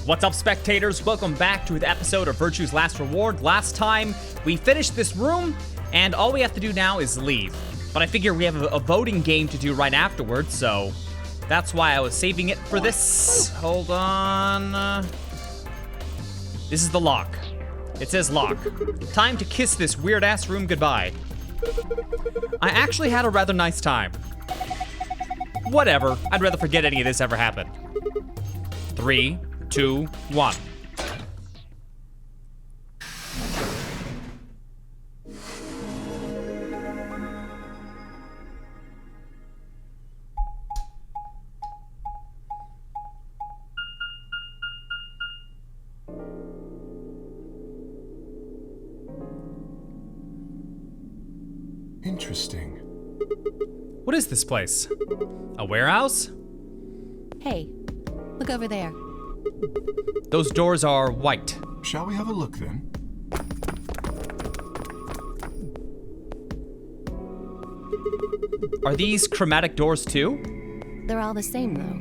What's up, spectators? Welcome back to an episode of Virtue's Last Reward. Last time, we finished this room, and all we have to do now is leave. But I figure we have a voting game to do right afterwards, so that's why I was saving it for this. Hold on. This is the lock. It says lock. Time to kiss this weird-ass room goodbye. I actually had a rather nice time. Whatever. I'd rather forget any of this ever happened. 3, 2, 1. Interesting. What is this place? A warehouse? Hey, look over there. Those doors are white. Shall we have a look then? Are these chromatic doors too? They're all the same, though.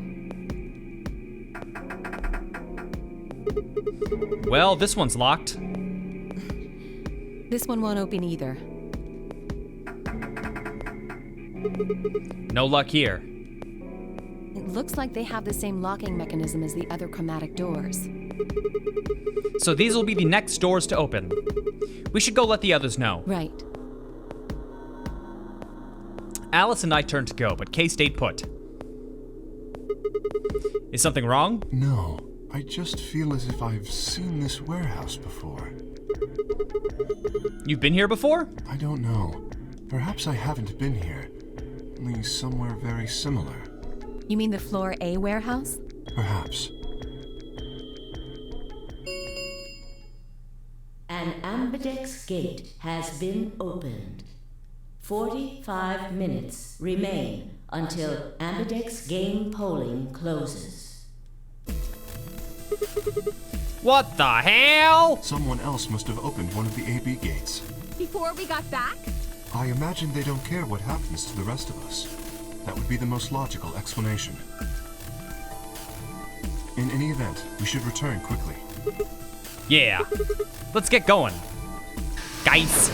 Well, this one's locked. This one won't open either. No luck here. It looks like they have the same locking mechanism as the other chromatic doors. So these will be the next doors to open. We should go let the others know. Right. Alice and I turned to go, but Kay stayed put. Is something wrong? No, I just feel as if I've seen this warehouse before. You've been here before? I don't know. Perhaps I haven't been here. Only somewhere very similar. You mean the Floor A warehouse? Perhaps. An ambidex gate has been opened. 45 minutes remain until ambidex game polling closes. What the hell? Someone else must have opened one of the AB gates. Before we got back? I imagine they don't care what happens to the rest of us. That would be the most logical explanation. In any event, we should return quickly. Yeah. Let's get going. Guys.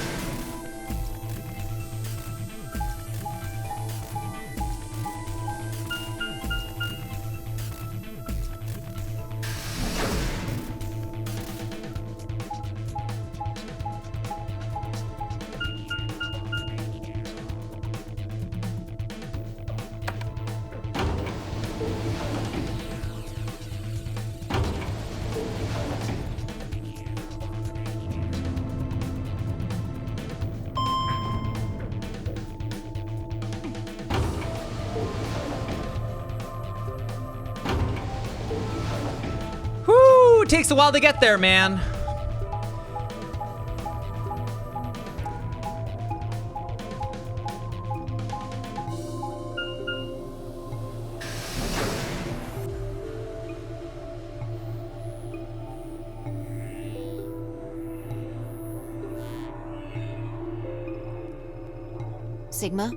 Whew, it takes a while to get there, man. Sigma?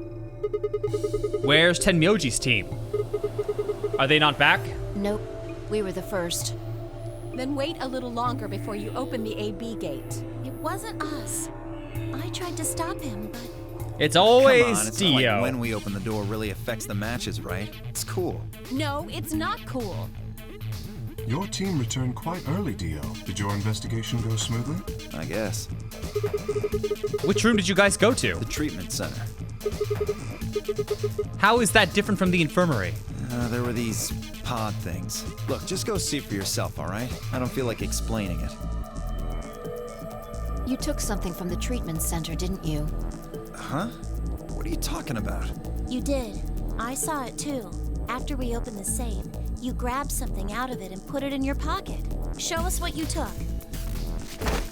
Where's Tenmyoji's team? Are they not back? Nope. We were the first. Then wait a little longer before you open the AB gate. It wasn't us. I tried to stop him, but... It's always Come on, it's not Dio. like when we open the door really affects the matches, right? It's cool. No, it's not cool. Your team returned quite early, Dio. Did your investigation go smoothly? I guess. Which room did you guys go to? The treatment center. How is that different from the infirmary? There were these pod things. Look, just go see for yourself, all right? I don't feel like explaining it. You took something from the treatment center, didn't you? Huh? What are you talking about? You did. I saw it too. After we opened the safe, you grabbed something out of it and put it in your pocket. Show us what you took.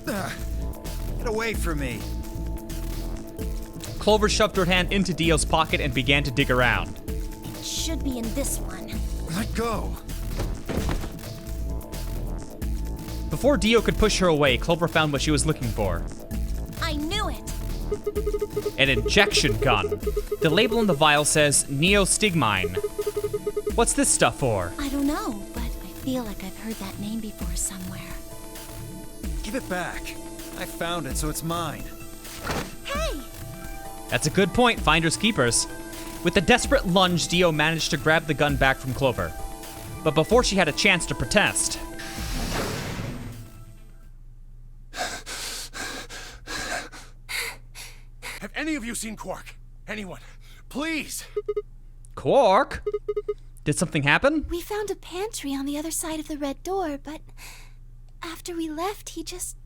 Get away from me. Clover shoved her hand into Dio's pocket and began to dig around. It should be in this one. Let go. Before Dio could push her away, Clover found what she was looking for. I knew it! An injection gun. The label on the vial says neostigmine. What's this stuff for? I don't know, but I feel like I've heard that name before somewhere. Give it back. I found it, so it's mine. Hey! That's a good point, finders keepers. With a desperate lunge, Dio managed to grab the gun back from Clover. But before she had a chance to protest... Have any of you seen Quark? Anyone? Please! Quark? Did something happen? We found a pantry on the other side of the red door, but after we left, he just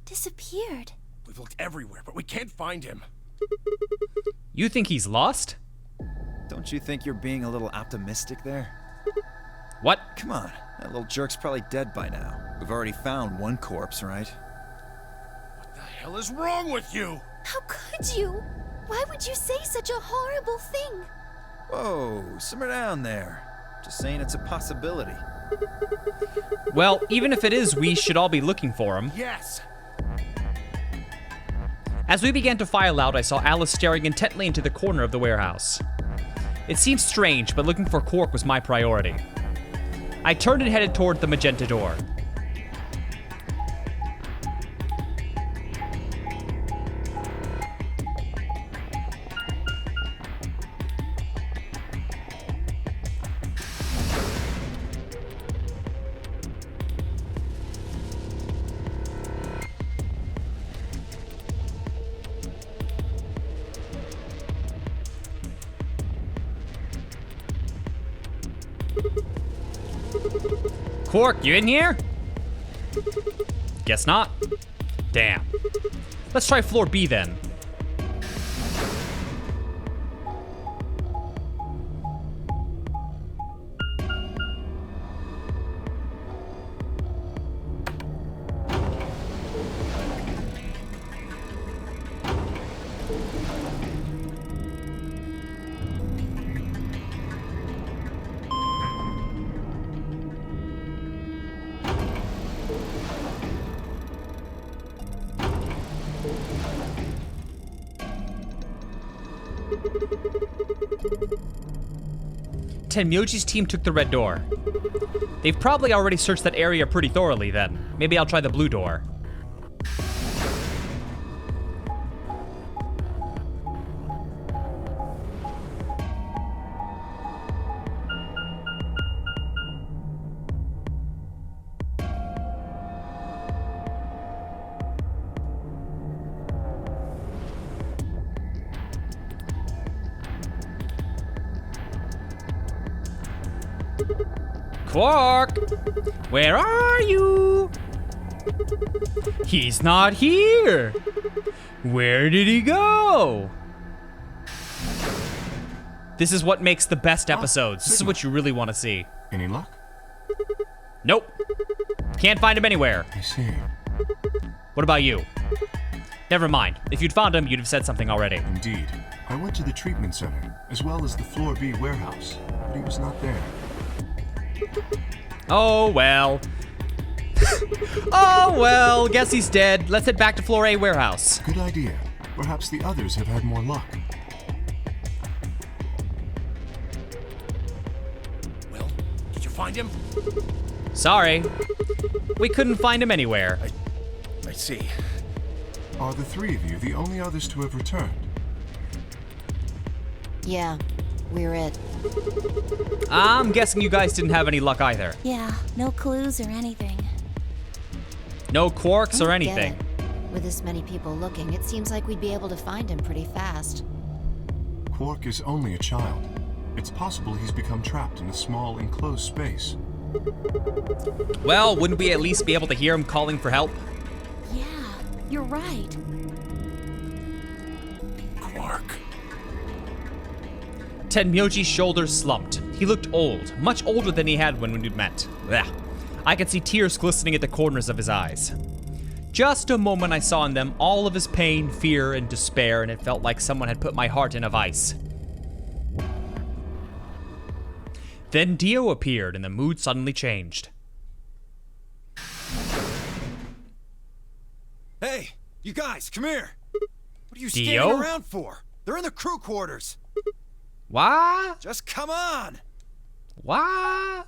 disappeared. We've looked everywhere, but we can't find him. You think he's lost? Don't you think you're being a little optimistic there? What? Come on, that little jerk's probably dead by now. We've already found one corpse, right? What the hell is wrong with you? How could you? Why would you say such a horrible thing? Whoa, simmer down there. Just saying it's a possibility. Well, even if it is, we should all be looking for him. Yes! As we began to file out, I saw Alice staring intently into the corner of the warehouse. It seemed strange, but looking for Quark was my priority. I turned and headed toward the Magenta Door. Quark, you in here? Guess not. Damn. Let's try floor B then. Tenmyoji's team took the red door. They've probably already searched that area pretty thoroughly then. Maybe I'll try the blue door. Quark! Where are you? He's not here! Where did he go? This is what makes the best episodes. This is what you really want to see. Any luck? Nope. Can't find him anywhere. I see. What about you? Never mind. If you'd found him, you'd have said something already. Indeed. I went to the treatment center, as well as the Floor B warehouse, but he was not there. Oh, well. Oh, well. Guess he's dead. Let's head back to Floor A warehouse. Good idea. Perhaps the others have had more luck. Will, did you find him? Sorry. We couldn't find him anywhere. I see. Are the three of you the only others to have returned? Yeah, we're it. I'm guessing you guys didn't have any luck either. Yeah, no clues or anything. No quarks or I don't get anything. it. With this many people looking, it seems like we'd be able to find him pretty fast. Quark is only a child. It's possible he's become trapped in a small, enclosed space. Well, wouldn't we at least be able to hear him calling for help? Yeah, you're right. Quark. Tenmyoji's shoulders slumped. He looked old, much older than he had when we met. Blech. I could see tears glistening at the corners of his eyes. Just a moment I saw in them all of his pain, fear, and despair, and it felt like someone had put my heart in a vice. Then Dio appeared, and the mood suddenly changed. Hey, you guys, come here. What are you Dio? standing around for? They're in the crew quarters. What? Just come on. What?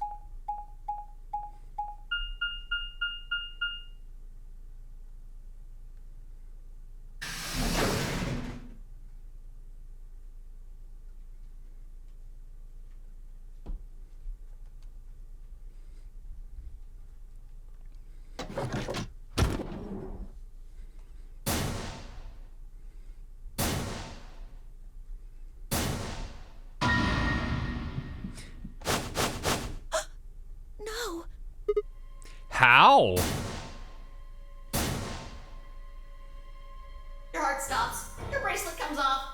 How? Your heart stops. Your bracelet comes off.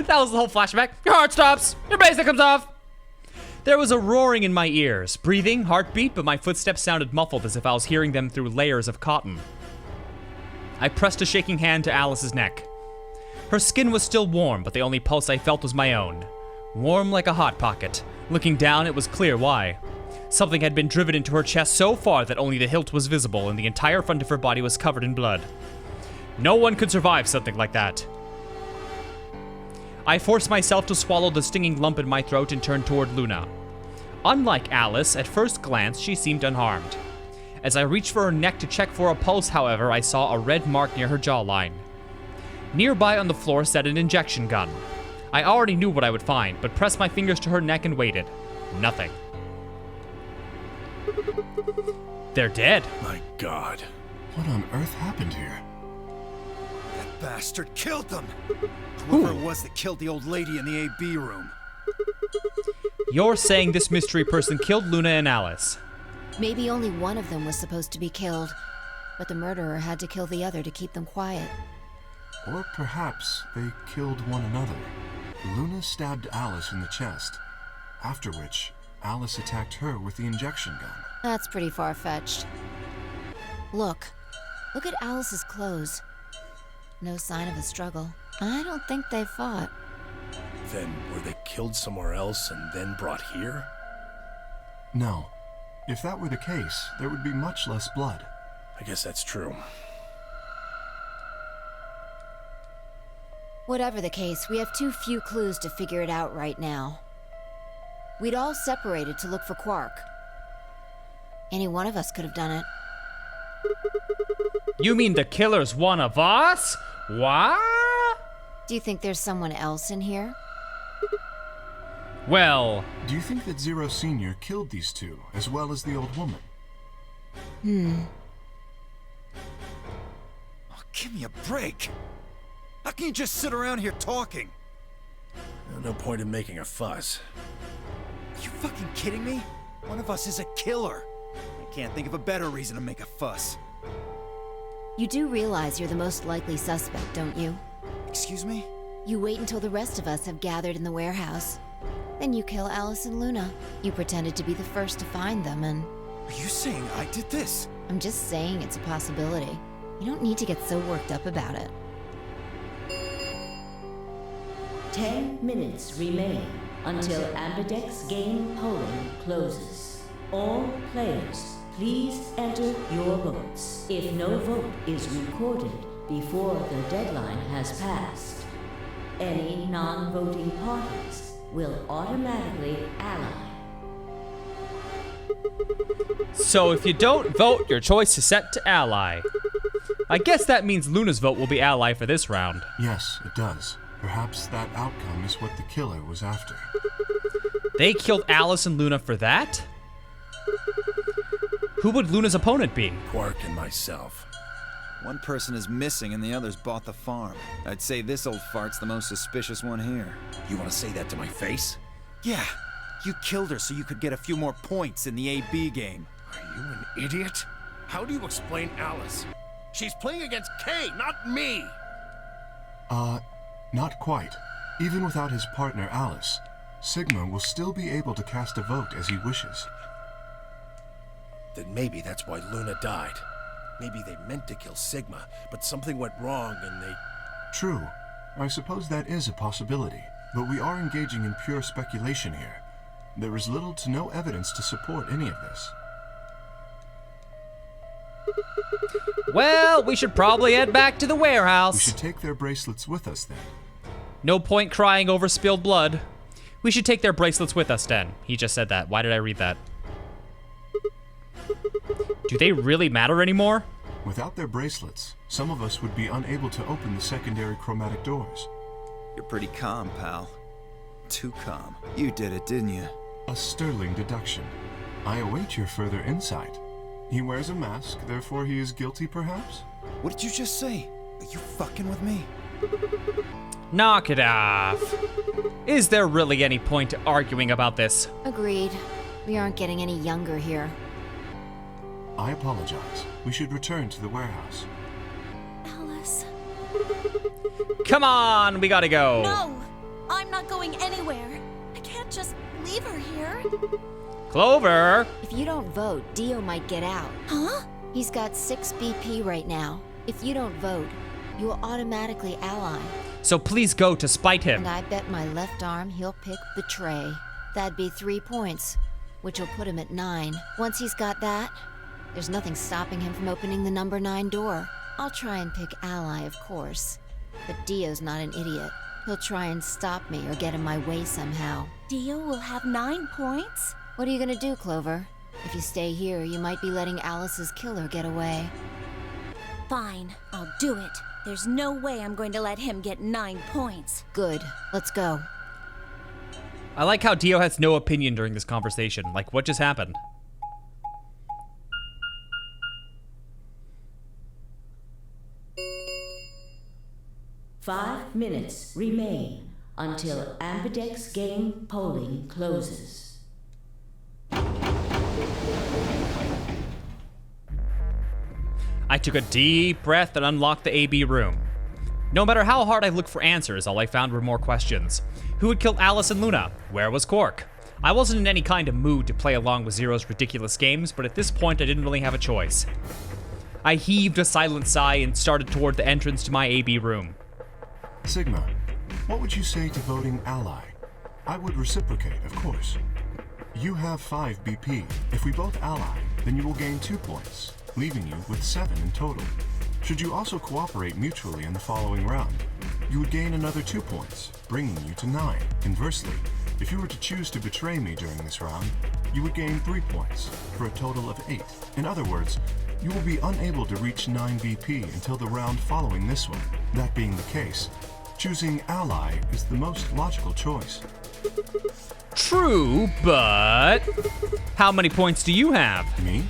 That was the whole flashback. Your heart stops. Your bracelet comes off. There was a roaring in my ears. Breathing, heartbeat, but my footsteps sounded muffled as if I was hearing them through layers of cotton. I pressed a shaking hand to Alice's neck. Her skin was still warm, but the only pulse I felt was my own. Warm like a hot pocket. Looking down, it was clear why. Something had been driven into her chest so far that only the hilt was visible and the entire front of her body was covered in blood. No one could survive something like that. I forced myself to swallow the stinging lump in my throat and turned toward Luna. Unlike Alice, at first glance, she seemed unharmed. As I reached for her neck to check for a pulse, however, I saw a red mark near her jawline. Nearby on the floor sat an injection gun. I already knew what I would find, but pressed my fingers to her neck and waited. Nothing. They're dead. My God. What on earth happened here? That bastard killed them! Whoever it was that killed the old lady in the AB room. You're saying this mystery person killed Luna and Alice. Maybe only one of them was supposed to be killed, but the murderer had to kill the other to keep them quiet. Or perhaps they killed one another. Luna stabbed Alice in the chest, after which Alice attacked her with the injection gun. That's pretty far-fetched. Look at Alice's clothes. No sign of a struggle. I don't think they fought. Then were they killed somewhere else and then brought here? No. If that were the case, there would be much less blood. I guess that's true. Whatever the case, we have too few clues to figure it out right now. We'd all separated to look for Quark. Any one of us could have done it. You mean the killer's one of us? What? Do you think there's someone else in here? Well... Do you think that Zero Sr. killed these two, as well as the old woman? Oh, give me a break! How can you just sit around here talking? No point in making a fuss. Are you fucking kidding me? One of us is a killer. I can't think of a better reason to make a fuss. You do realize you're the most likely suspect, don't you? Excuse me? You wait until the rest of us have gathered in the warehouse. Then you kill Alice and Luna. You pretended to be the first to find them, and... Are you saying I did this? I'm just saying it's a possibility. You don't need to get so worked up about it. 10 minutes remain until Ambidex game polling closes. All players, please enter your votes. If no vote is recorded before the deadline has passed, any non-voting parties will automatically ally. So if you don't vote, your choice is set to ally. I guess that means Luna's vote will be ally for this round. Yes, it does. Perhaps that outcome is what the killer was after. They killed Alice and Luna for that? Who would Luna's opponent be? Quark and myself. One person is missing and the others bought the farm. I'd say this old fart's the most suspicious one here. You want to say that to my face? Yeah, you killed her so you could get a few more points in the AB game. Are you an idiot? How do you explain Alice? She's playing against Kay, not me! Not quite. Even without his partner Alice, Sigma will still be able to cast a vote as he wishes. Then maybe that's why Luna died. Maybe they meant to kill Sigma, but something went wrong and they... True. I suppose that is a possibility, but we are engaging in pure speculation here. There is little to no evidence to support any of this. Well, we should probably head back to the We warehouse. should take their bracelets with us then. No point crying over spilled blood. We should take their bracelets with us then. He just said that. Why did I read that? Do they really matter anymore? Without their bracelets, some of us would be unable to open the secondary chromatic doors. You're pretty calm, pal. Too calm. You did it, didn't you? A sterling deduction. I await your further insight. He wears a mask, therefore he is guilty, perhaps? What did you just say? Are you fucking with me? Knock it off. Is there really any point to arguing about this? Agreed. We aren't getting any younger here. I apologize. We should return to the warehouse. Alice. Come on, we gotta go. No! I'm not going anywhere. I can't just leave her here. Clover! If you don't vote, Dio might get out. Huh? He's got 6 BP right now. If you don't vote, you will automatically ally. So please go to spite him. And I bet my left arm he'll pick Betray. That'd be 3 points, which will put him at 9. Once he's got that, there's nothing stopping him from opening the number 9 door. I'll try and pick Ally, of course. But Dio's not an idiot. He'll try and stop me or get in my way somehow. Dio will have 9 points? What are you gonna do, Clover? If you stay here, you might be letting Alice's killer get away. Fine, I'll do it. There's no way I'm going to let him get 9 points. Good. Let's go. I like how Dio has no opinion during this conversation. Like, what just happened? Five minutes remain until Ambidex game polling closes. I took a deep breath and unlocked the AB room. No matter how hard I looked for answers, all I found were more questions. Who had killed Alice and Luna? Where was Quark? I wasn't in any kind of mood to play along with Zero's ridiculous games, but at this point I didn't really have a choice. I heaved a silent sigh and started toward the entrance to my AB room. Sigma, what would you say to voting Ally? I would reciprocate, of course. You have 5 BP. If we both ally, then you will gain 2 points, leaving you with 7 in total. Should you also cooperate mutually in the following round, you would gain another 2 points, bringing you to 9. Conversely, if you were to choose to betray me during this round, you would gain 3 points, for a total of 8. In other words, you will be unable to reach 9 BP until the round following this one. That being the case, choosing Ally is the most logical choice. True, but how many points do you have? Me?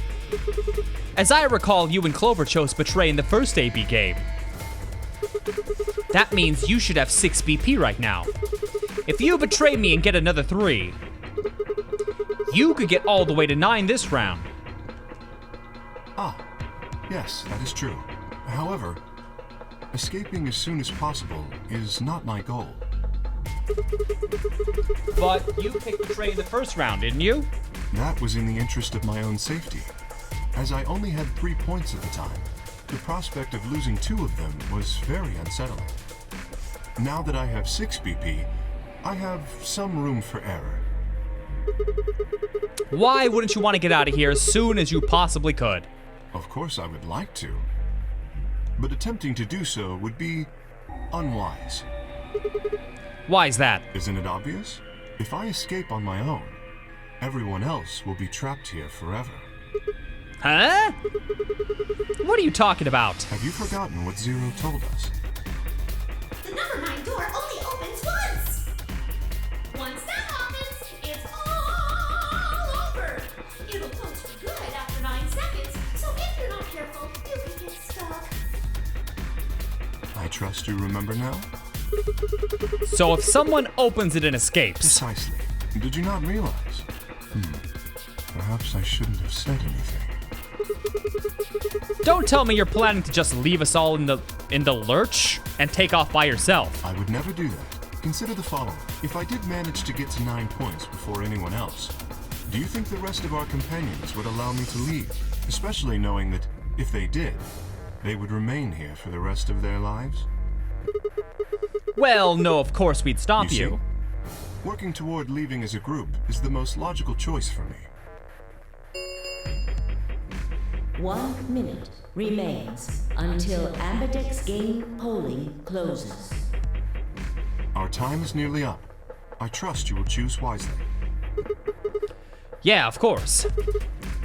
As I recall, you and Clover chose Betray in the first AB game. That means you should have 6 BP right now. If you betray me and get another 3, you could get all the way to 9 this round. Ah, yes, that is true. However, escaping as soon as possible is not my goal. But you picked Betray in the first round, didn't you? That was in the interest of my own safety. As I only had 3 points at the time, the prospect of losing 2 of them was very unsettling. Now that I have 6 BP, I have some room for error. Why wouldn't you want to get out of here as soon as you possibly could? Of course I would like to, but attempting to do so would be unwise. Why is that? Isn't it obvious? If I escape on my own, everyone else will be trapped here forever. Huh? What are you talking about? Have you forgotten what Zero told us? The number 9 door only opens once! Once that happens, it's all over! It'll close for good after 9 seconds, so if you're not careful, you can get stuck. I trust you remember now? So if someone opens it and escapes... Precisely. Did you not realize? Perhaps I shouldn't have said anything. Don't tell me you're planning to just leave us all in the lurch and take off by yourself. I would never do that. Consider the following. If I did manage to get to 9 points before anyone else, do you think the rest of our companions would allow me to leave? Especially knowing that, if they did, they would remain here for the rest of their lives? Well, no, of course we'd stop You you. see, working toward leaving as a group is the most logical choice for me. 1 minute remains until Ambidex game polling closes. Our time is nearly up. I trust you will choose wisely. Yeah, of course.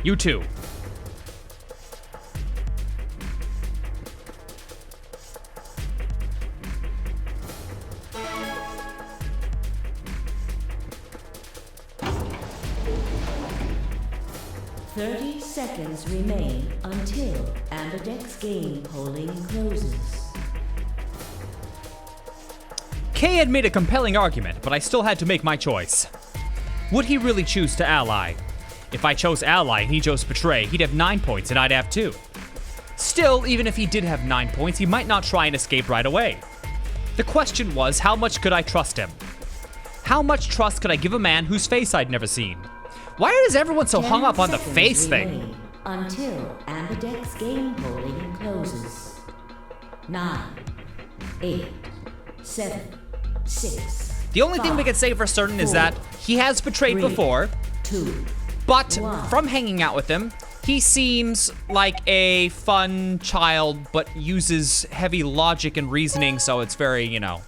You too. Seconds remain until Ambidex game polling closes. Kay had made a compelling argument, but I still had to make my choice. Would he really choose to ally? If I chose ally and he chose betray, he'd have 9 points and I'd have 2. Still, even if he did have 9 points, he might not try and escape right away. The question was, how much could I trust him? How much trust could I give a man whose face I'd never seen? Why is everyone so hung up on the face thing? Until Ambidex game polling closes. 9, 8, 7, 6. The only thing we can say for certain is that he has betrayed before, 2, but 1. from hanging out with him, he seems like a fun child, but uses heavy logic and reasoning, so it's very, you know.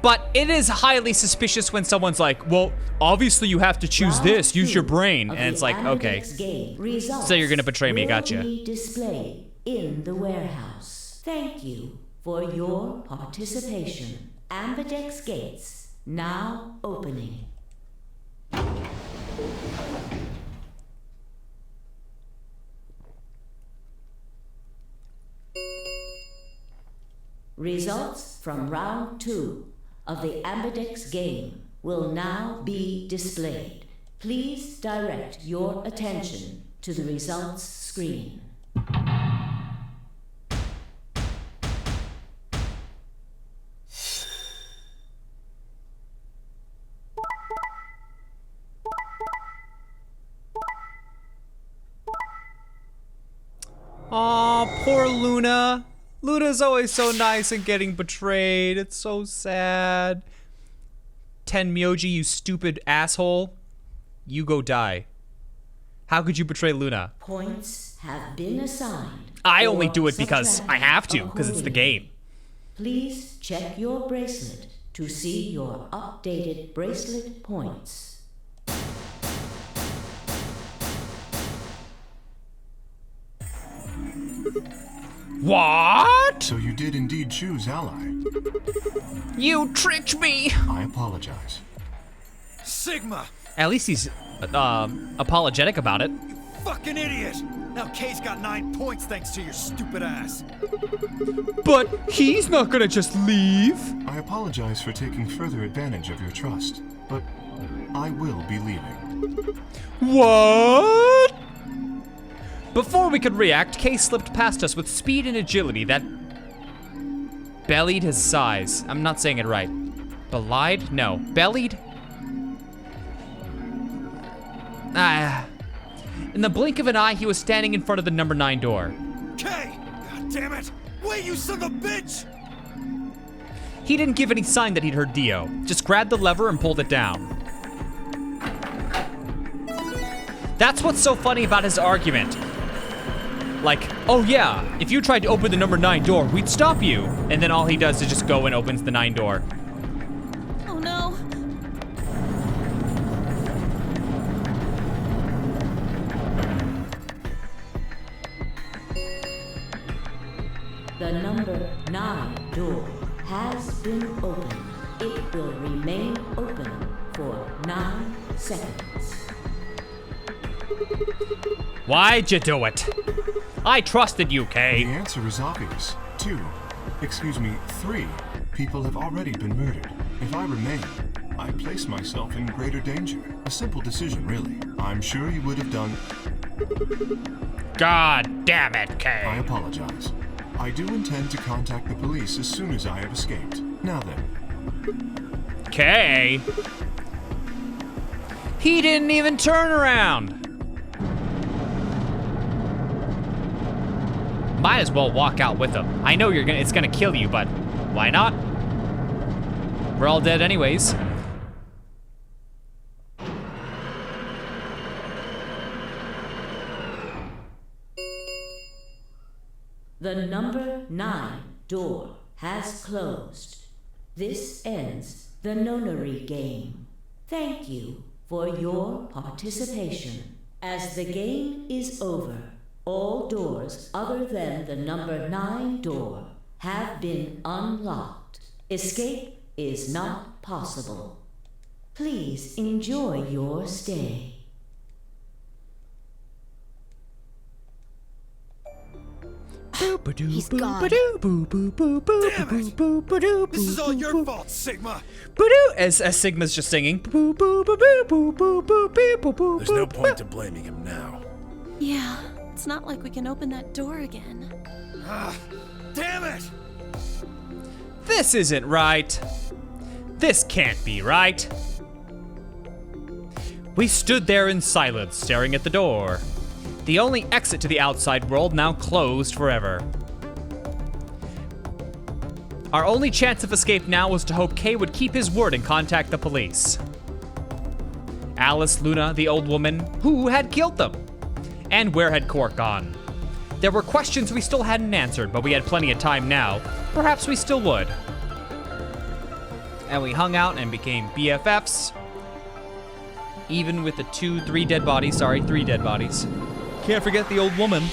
But it is highly suspicious when someone's like, well, obviously you have to choose this, use your brain. And it's like, okay, so you're gonna betray me, gotcha. Will be displayed in the warehouse. Thank you for your participation. Ambidex gates now opening. Results from round 2 of the Ambidex game will now be displayed. Please direct your attention to the results screen. Aw, poor Luna. Luna's always so nice and getting betrayed. It's so sad. Tenmyoji, you stupid asshole. You go die. How could you betray Luna? Points have been assigned. I only do it because I have to, because it's the game. Please check your bracelet to see your updated bracelet points. What? So you did indeed choose ally. You tricked me. I apologize. Sigma! At least he's apologetic about it. You fucking idiot! Now Kay's got 9 points thanks to your stupid ass. But he's not gonna just leave. I apologize for taking further advantage of your trust, but I will be leaving. What? Before we could react, Kay slipped past us with speed and agility that bellied his size. I'm not saying it right. Belied? No. Bellied? In the blink of an eye, he was standing in front of the number 9 door. Kay! God damn it! Wait, you son of a bitch! He didn't give any sign that he'd heard Dio. Just grabbed the lever and pulled it down. That's what's so funny about his argument. Like, oh yeah, if you tried to open the number 9 door, we'd stop you. And then all he does is just go and opens the 9 door. Oh no. The number 9 door has been opened. It will remain open for 9 seconds. Why'd you do it? I trusted you, The Kay. answer is obvious. 3 people have already been murdered. If I remain, I place myself in greater danger. A simple decision, really. I'm sure you would have done... God damn it, I Kay. apologize. I do intend to contact the police as soon as I have escaped. Now then. Kay? He didn't even turn around. Might as well walk out with him. I know it's gonna kill you, but why not? We're all dead anyways. The number 9 door has closed. This ends the Nonary game. Thank you for your participation. As the game is over, all doors other than the number 9 door have been unlocked. Escape is not possible. Please enjoy your stay. He's gone. This is all your fault, Sigma. As Sigma's just singing. There's no point to blaming him now. Yeah, it's not like we can open that door again. Ah, damn it! This isn't right. This can't be right. We stood there in silence, staring at the door. The only exit to the outside world now closed forever. Our only chance of escape now was to hope Kay would keep his word and contact the police. Alice, Luna, the old woman, who had killed them? And where had Cork gone? There were questions we still hadn't answered, but we had plenty of time now. Perhaps we still would. And we hung out and became BFFs. Even with the 3 dead bodies. Can't forget the old woman.